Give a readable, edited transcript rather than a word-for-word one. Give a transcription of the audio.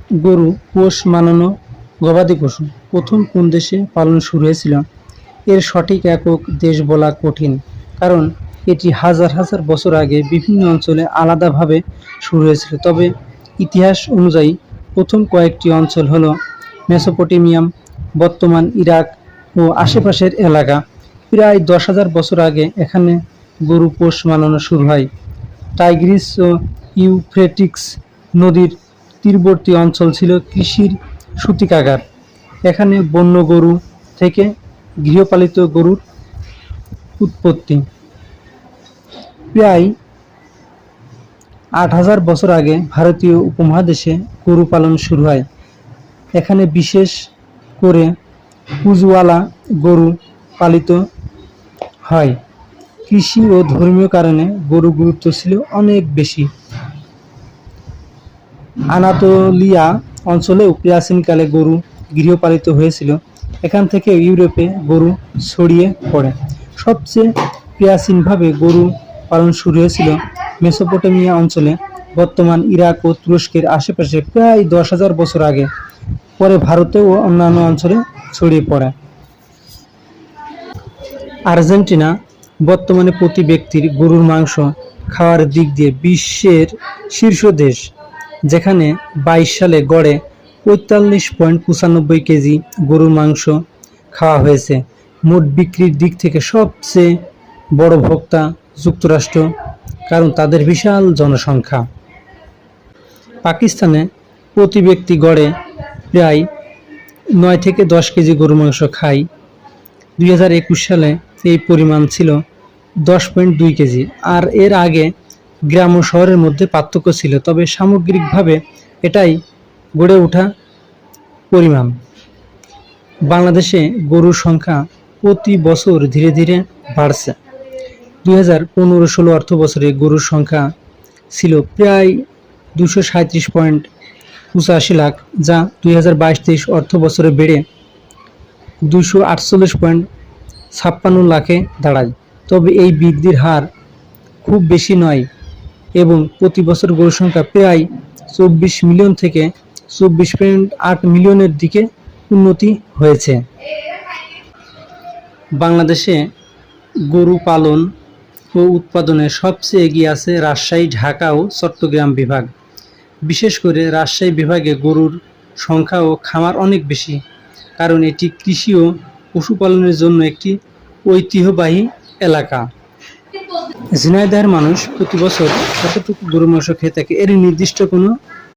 গরু পোষ মানানো গবাদি পশু প্রথম কোন দেশে পালন শুরু হয়েছিল? এর সঠিক একক দেশ বলা কঠিন, কারণ এটি হাজার হাজার বছর আগে বিভিন্ন অঞ্চলে আলাদাভাবে শুরু হয়েছিল। তবে ইতিহাস অনুযায়ী প্রথম কয়েকটি অঞ্চল হল মেসোপটেমিয়াম, বর্তমান ইরাক ও আশেপাশের এলাকা। প্রায় 10,000 বছর আগে এখানে গরু পোষ মানানো শুরু হয়। টাইগ্রিস ও ইউফ্রেটিক্স নদীর তীরবর্তী অঞ্চল ছিল কৃষির সূতিকাগার। এখানে বন্য গরু থেকে গৃহপালিত গরুর উৎপত্তি। প্রায় 8,000 বছর আগে ভারতীয় উপমহাদেশে গরু পালন শুরু হয়। এখানে বিশেষ করে পুজওয়ালা গরু পালিত হয়। কৃষি ও ধর্মীয় কারণে গরু গুরুত্ব ছিল অনেক বেশি। আনাতোলিয়া অঞ্চলেও প্রাচীনকালে গরু গৃহপালিত হয়েছিল। এখান থেকে ইউরোপে গরু ছড়িয়ে পড়ে। সবচেয়ে প্রাচীনভাবে গরু পালন শুরু হয়েছিল মেসোপটেমিয়া অঞ্চলে, বর্তমান ইরাক ও তুরস্কের আশেপাশে প্রায় 10,000 বছর আগে। পরে ভারতে ও অন্যান্য অঞ্চলে ছড়িয়ে পড়ে। আর্জেন্টিনা বর্তমানে প্রতি ব্যক্তির গরুর মাংস খাওয়ার দিক দিয়ে বিশ্বের শীর্ষ দেশ, যেখানে 22 সালে গড়ে 45.95 কেজি গরুর মাংস খাওয়া হয়েছে। মোট বিক্রির দিক থেকে সবচেয়ে বড় ভোক্তা যুক্তরাষ্ট্র, কারণ তাদের বিশাল জনসংখ্যা। পাকিস্তানে প্রতি ব্যক্তি গড়ে প্রায় 9 থেকে 10 কেজি গরুর মাংস খায়। 2021 সালে এই পরিমাণ ছিল 10.2 কেজি। আর এর আগে গ্রাম ও শহরের মধ্যে পার্থক্য ছিল, তবে সামগ্রিকভাবে এটাই গড়ে ওঠা পরিমাণ। বাংলাদেশে গরুর সংখ্যা প্রতি বছর ধীরে ধীরে বাড়ছে। 2015-16 অর্থ বছরে গরুর সংখ্যা ছিল প্রায় 237.85 লাখ, যা 2022-23 অর্থ বছরে বেড়ে 248.56 লাখে দাঁড়ায়। তবে এই বৃদ্ধির হার খুব বেশি নয় এবং প্রতি বছর গরুর সংখ্যা প্রায় 24 মিলিয়ন থেকে 24.8 মিলিয়নের দিকে উন্নতি হয়েছে। বাংলাদেশে গরু পালন ও উৎপাদনে সবচেয়ে এগিয়ে আছে রাজশাহী, ঢাকা ও চট্টগ্রাম বিভাগ। বিশেষ করে রাজশাহী বিভাগে গরুর সংখ্যা ও খামার অনেক বেশি, কারণ এটি কৃষি ও পশুপালনের জন্য একটি ঐতিহ্যবাহী এলাকা। ঝিনাইদহের মানুষ প্রতি বছর কতটুকু গরুর মাংস খেয়ে থাকে এর নির্দিষ্ট কোনো